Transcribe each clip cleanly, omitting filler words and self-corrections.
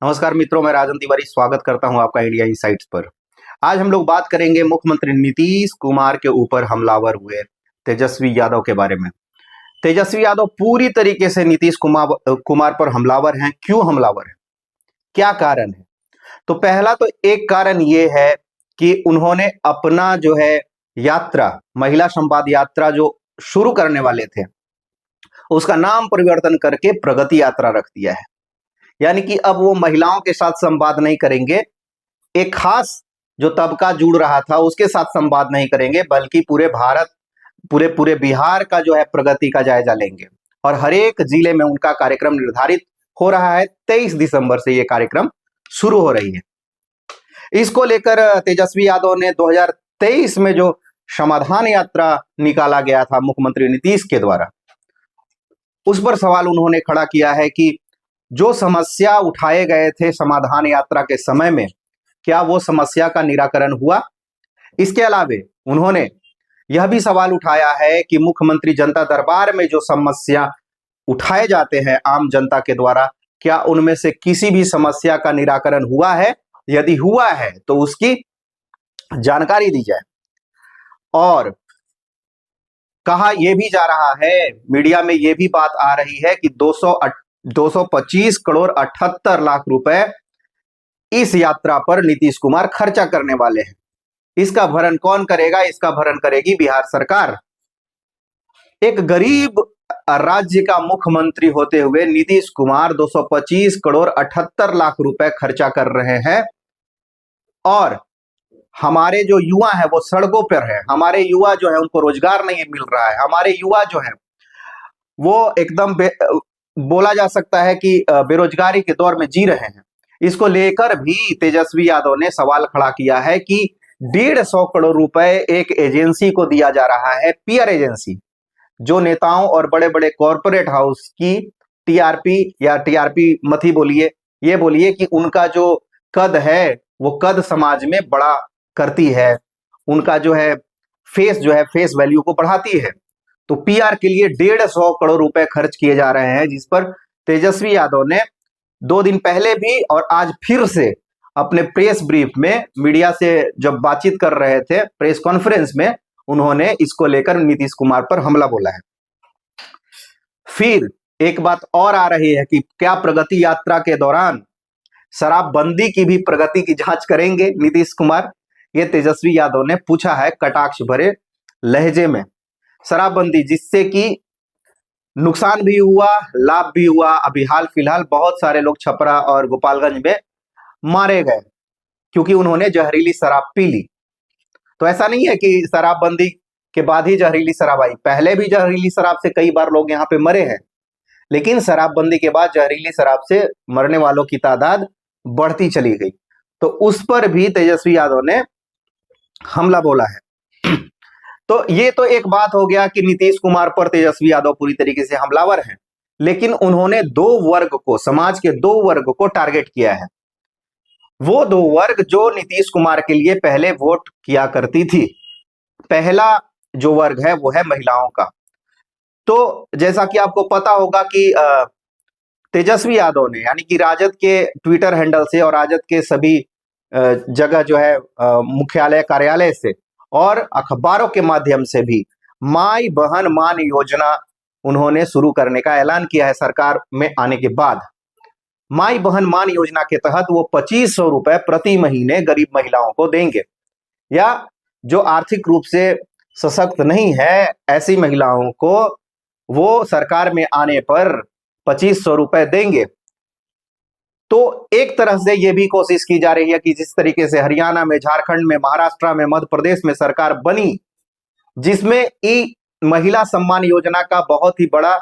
नमस्कार मित्रों, मैं राजन तिवारी स्वागत करता हूं आपका इंडिया इनसाइट्स पर। आज हम लोग बात करेंगे मुख्यमंत्री नीतीश कुमार के ऊपर हमलावर हुए तेजस्वी यादव के बारे में। तेजस्वी यादव पूरी तरीके से नीतीश कुमार पर हमलावर हैं। क्यों हमलावर हैं, क्या कारण है? तो पहला तो एक कारण ये है कि उन्होंने अपना जो है यात्रा, महिला संवाद यात्रा जो शुरू करने वाले थे, उसका नाम परिवर्तन करके प्रगति यात्रा रख दिया है। यानी कि अब वो महिलाओं के साथ संवाद नहीं करेंगे, एक खास जो तबका जुड़ रहा था उसके साथ संवाद नहीं करेंगे, बल्कि पूरे भारत, पूरे पूरे बिहार का जो है प्रगति का जायजा लेंगे। और हर एक जिले में उनका कार्यक्रम निर्धारित हो रहा है। 23 दिसंबर से ये कार्यक्रम शुरू हो रही है। इसको लेकर तेजस्वी यादव ने 2023 में जो समाधान यात्रा निकाला गया था मुख्यमंत्री नीतीश के द्वारा, उस पर सवाल उन्होंने खड़ा किया है कि जो समस्या उठाए गए थे समाधान यात्रा के समय में, क्या वो समस्या का निराकरण हुआ? इसके अलावे उन्होंने यह भी सवाल उठाया है कि मुख्यमंत्री जनता दरबार में जो समस्या उठाए जाते हैं आम जनता के द्वारा, क्या उनमें से किसी भी समस्या का निराकरण हुआ है? यदि हुआ है तो उसकी जानकारी दी जाए। और कहा यह भी जा रहा है, मीडिया में यह भी बात आ रही है कि 225 करोड़ 78 लाख रुपए इस यात्रा पर नीतीश कुमार खर्चा करने वाले हैं। इसका भरण कौन करेगा? इसका भरण करेगी बिहार सरकार। एक गरीब राज्य का मुख्यमंत्री होते हुए नीतीश कुमार 225 करोड़ 78 लाख रुपए खर्चा कर रहे हैं। और हमारे जो युवा है वो सड़कों पर है। हमारे युवा जो है उनको रोजगार नहीं मिल रहा है। हमारे युवा जो है वो एकदम बोला जा सकता है कि बेरोजगारी के दौर में जी रहे हैं। इसको लेकर भी तेजस्वी यादव ने सवाल खड़ा किया है कि 150 करोड़ रुपए एक एजेंसी को दिया जा रहा है, पीआर एजेंसी, जो नेताओं और बड़े बड़े कॉरपोरेट हाउस की टीआरपी या टीआरपी मत ही बोलिए, ये बोलिए कि उनका जो कद है वो कद समाज में बड़ा करती है, उनका जो है फेस वैल्यू को बढ़ाती है। तो पीआर के लिए 150 करोड़ रुपए खर्च किए जा रहे हैं, जिस पर तेजस्वी यादव ने 2 दिन पहले भी और आज फिर से अपने प्रेस ब्रीफ में मीडिया से जब बातचीत कर रहे थे, प्रेस कॉन्फ्रेंस में, उन्होंने इसको लेकर नीतीश कुमार पर हमला बोला है। फिर एक बात और आ रही है कि क्या प्रगति यात्रा के दौरान शराबबंदी की भी प्रगति की जांच करेंगे नीतीश कुमार? ये तेजस्वी यादव ने पूछा है कटाक्ष भरे लहजे में। शराबबंदी जिससे कि नुकसान भी हुआ, लाभ भी हुआ। अभी हाल फिलहाल बहुत सारे लोग छपरा और गोपालगंज में मारे गए क्योंकि उन्होंने जहरीली शराब पी ली। तो ऐसा नहीं है कि शराबबंदी के बाद ही जहरीली शराब आई, पहले भी जहरीली शराब से कई बार लोग यहाँ पे मरे हैं, लेकिन शराबबंदी के बाद जहरीली शराब से मरने वालों की तादाद बढ़ती चली गई। तो उस पर भी तेजस्वी यादव ने हमला बोला है। तो ये तो एक बात हो गया कि नीतीश कुमार पर तेजस्वी यादव पूरी तरीके से हमलावर हैं, लेकिन उन्होंने 2 वर्ग को, समाज के 2 वर्ग को टारगेट किया है। वो 2 वर्ग जो नीतीश कुमार के लिए पहले वोट किया करती थी। पहला जो वर्ग है वो है महिलाओं का। तो जैसा कि आपको पता होगा कि तेजस्वी यादव ने, यानी कि राजद के ट्विटर हैंडल से और राजद के सभी जगह जो है मुख्यालय कार्यालय से और अखबारों के माध्यम से भी माई बहन मान योजना उन्होंने शुरू करने का ऐलान किया है सरकार में आने के बाद। माई बहन मान योजना के तहत वो 2500 रुपए प्रति महीने गरीब महिलाओं को देंगे, या जो आर्थिक रूप से सशक्त नहीं है ऐसी महिलाओं को वो सरकार में आने पर 2500 रुपए देंगे। तो एक तरह से ये भी कोशिश की जा रही है कि जिस तरीके से हरियाणा में, झारखंड में, महाराष्ट्र में, मध्य प्रदेश में सरकार बनी, जिसमें ई महिला सम्मान योजना का बहुत ही बड़ा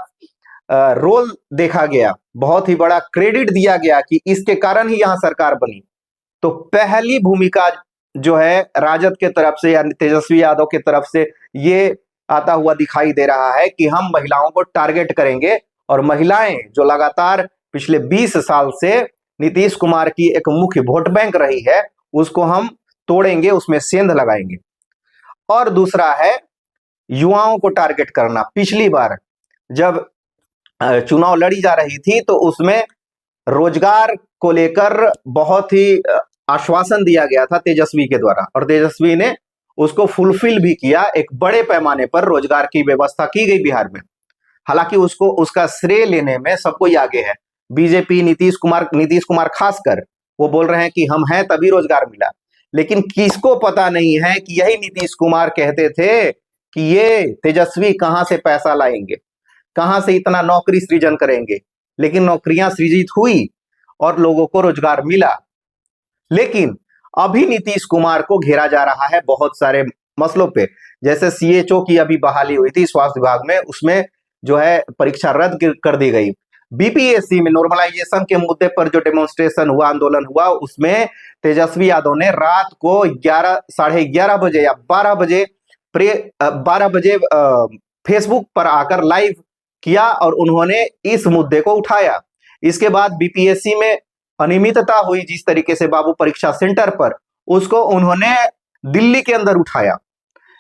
रोल देखा गया, बहुत ही बड़ा क्रेडिट दिया गया कि इसके कारण ही यहां सरकार बनी। तो पहली भूमिका जो है राजद के तरफ से या तेजस्वी यादव के तरफ से ये आता हुआ दिखाई दे रहा है कि हम महिलाओं को टारगेट करेंगे और महिलाएं जो लगातार पिछले 20 साल से नीतीश कुमार की एक मुख्य वोट बैंक रही है, उसको हम तोड़ेंगे, उसमें सेंध लगाएंगे। और दूसरा है युवाओं को टारगेट करना। पिछली बार जब चुनाव लड़ी जा रही थी तो उसमें रोजगार को लेकर बहुत ही आश्वासन दिया गया था तेजस्वी के द्वारा, और तेजस्वी ने उसको फुलफिल भी किया। एक बड़े पैमाने पर रोजगार की व्यवस्था की गई बिहार में। हालांकि उसको उसका श्रेय लेने में सब कोई आगे है। बीजेपी, नीतीश कुमार खासकर वो बोल रहे हैं कि हम हैं तभी रोजगार मिला, लेकिन किसको पता नहीं है कि यही नीतीश कुमार कहते थे कि ये तेजस्वी कहां से पैसा लाएंगे, कहां से इतना नौकरी सृजन करेंगे। लेकिन नौकरियां सृजित हुई और लोगों को रोजगार मिला। लेकिन अभी नीतीश कुमार को घेरा जा रहा है बहुत सारे मसलों पे, जैसे सीएचओ की अभी बहाली हुई थी स्वास्थ्य विभाग में, उसमें जो है परीक्षा रद्द कर दी गई। बीपीएससी में नॉर्मलाइजेशन के मुद्दे पर जो डेमोन्स्ट्रेशन हुआ, आंदोलन हुआ, उसमें तेजस्वी यादव ने रात को 11:30 बजे या 12 बजे फेसबुक पर आकर लाइव किया और उन्होंने इस मुद्दे को उठाया। इसके बाद बीपीएससी में अनियमितता हुई जिस तरीके से बाबू परीक्षा सेंटर पर, उसको उन्होंने दिल्ली के अंदर उठाया।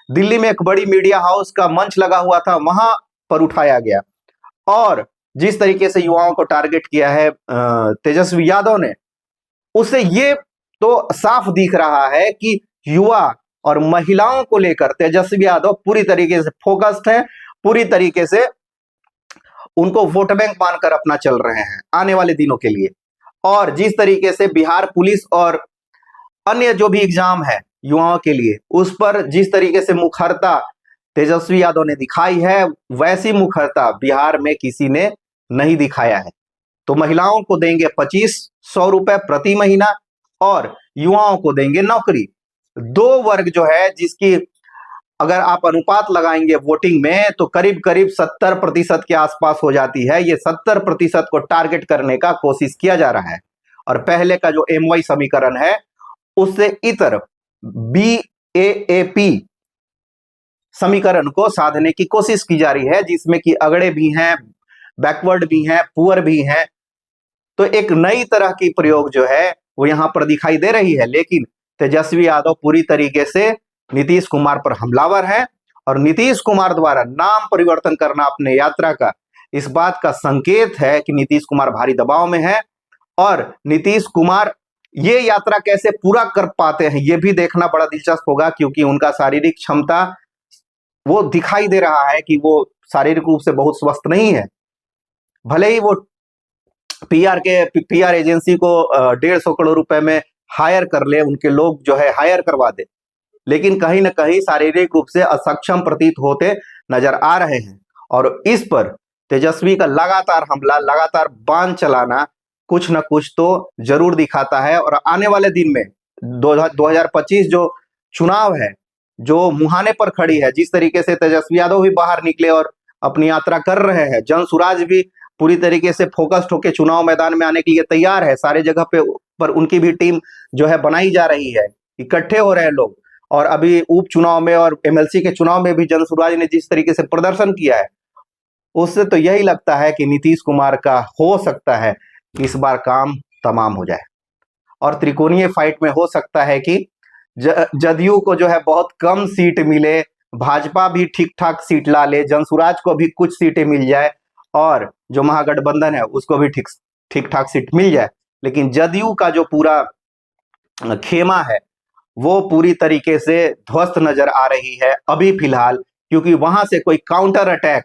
दिल्ली में एक बड़ी मीडिया हाउस का मंच लगा हुआ था, वहां पर उठाया गया। और जिस तरीके से युवाओं को टारगेट किया है तेजस्वी यादव ने, उससे ये तो साफ दिख रहा है कि युवा और महिलाओं को लेकर तेजस्वी यादव पूरी तरीके से फोकस्ड है, पूरी तरीके से उनको वोट बैंक मानकर अपना चल रहे हैं आने वाले दिनों के लिए। और जिस तरीके से बिहार पुलिस और अन्य जो भी एग्जाम है युवाओं के लिए, उस पर जिस तरीके से मुखरता तेजस्वी यादव ने दिखाई है, वैसी मुखरता बिहार में किसी ने नहीं दिखाया है। तो महिलाओं को देंगे 2500 रुपए प्रति महीना और युवाओं को देंगे नौकरी। दो वर्ग जो है जिसकी अगर आप अनुपात लगाएंगे वोटिंग में तो करीब करीब 70% के आसपास हो जाती है। ये 70% को टारगेट करने का कोशिश किया जा रहा है। और पहले का जो MY समीकरण है उससे इतर BAAP समीकरण को साधने की कोशिश की जा रही है, जिसमें कि अगड़े भी हैं, बैकवर्ड भी हैं, पुअर भी हैं। तो एक नई तरह की प्रयोग जो है वो यहां पर दिखाई दे रही है। लेकिन तेजस्वी यादव पूरी तरीके से नीतीश कुमार पर हमलावर है और नीतीश कुमार द्वारा नाम परिवर्तन करना अपने यात्रा का, इस बात का संकेत है कि नीतीश कुमार भारी दबाव में है। और नीतीश कुमार ये यात्रा कैसे पूरा कर पाते हैं ये भी देखना बड़ा दिलचस्प होगा, क्योंकि उनका शारीरिक क्षमता वो दिखाई दे रहा है कि वो शारीरिक रूप से बहुत स्वस्थ नहीं है। भले ही वो पीआर एजेंसी को 150 करोड़ रुपए में हायर कर ले, उनके लोग जो है हायर करवा दे, लेकिन कहीं ना कहीं शारीरिक रूप से असक्षम प्रतीत होते नजर आ रहे हैं। और इस पर तेजस्वी का लगातार हमला, लगातार बाण चलाना कुछ न कुछ तो जरूर दिखाता है। और आने वाले दिन में 2025 जो चुनाव है, जो मुहाने पर खड़ी है, जिस तरीके से तेजस्वी यादव भी बाहर निकले और अपनी यात्रा कर रहे हैं, जनसुराज भी पूरी तरीके से फोकस्ड होकर चुनाव मैदान में आने के लिए तैयार है। सारे जगह पर उनकी भी टीम जो है बनाई जा रही है, इकट्ठे हो रहे हैं लोग। और अभी उपचुनाव में और MLC के चुनाव में भी जनसुराज ने जिस तरीके से प्रदर्शन किया है, उससे तो यही लगता है कि नीतीश कुमार का हो सकता है इस बार काम तमाम हो जाए। और त्रिकोणीय फाइट में हो सकता है कि जदयू को जो है बहुत कम सीट मिले, भाजपा भी ठीक ठाक सीट ला ले, जनसुराज को भी कुछ सीटें मिल जाए और जो महागठबंधन है उसको भी ठीक ठाक सीट मिल जाए। लेकिन जदयू का जो पूरा खेमा है वो पूरी तरीके से ध्वस्त नजर आ रही है अभी फिलहाल, क्योंकि वहां से कोई काउंटर अटैक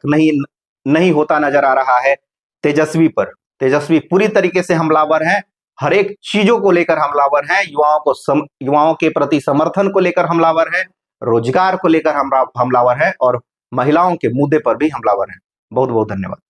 नहीं होता नजर आ रहा है तेजस्वी पर। तेजस्वी पूरी तरीके से हमलावर है, हर एक चीजों को लेकर हमलावर है, युवाओं के प्रति समर्थन को लेकर हमलावर है, रोजगार को लेकर हमलावर है और महिलाओं के मुद्दे पर भी हमलावर है। बहुत बहुत धन्यवाद।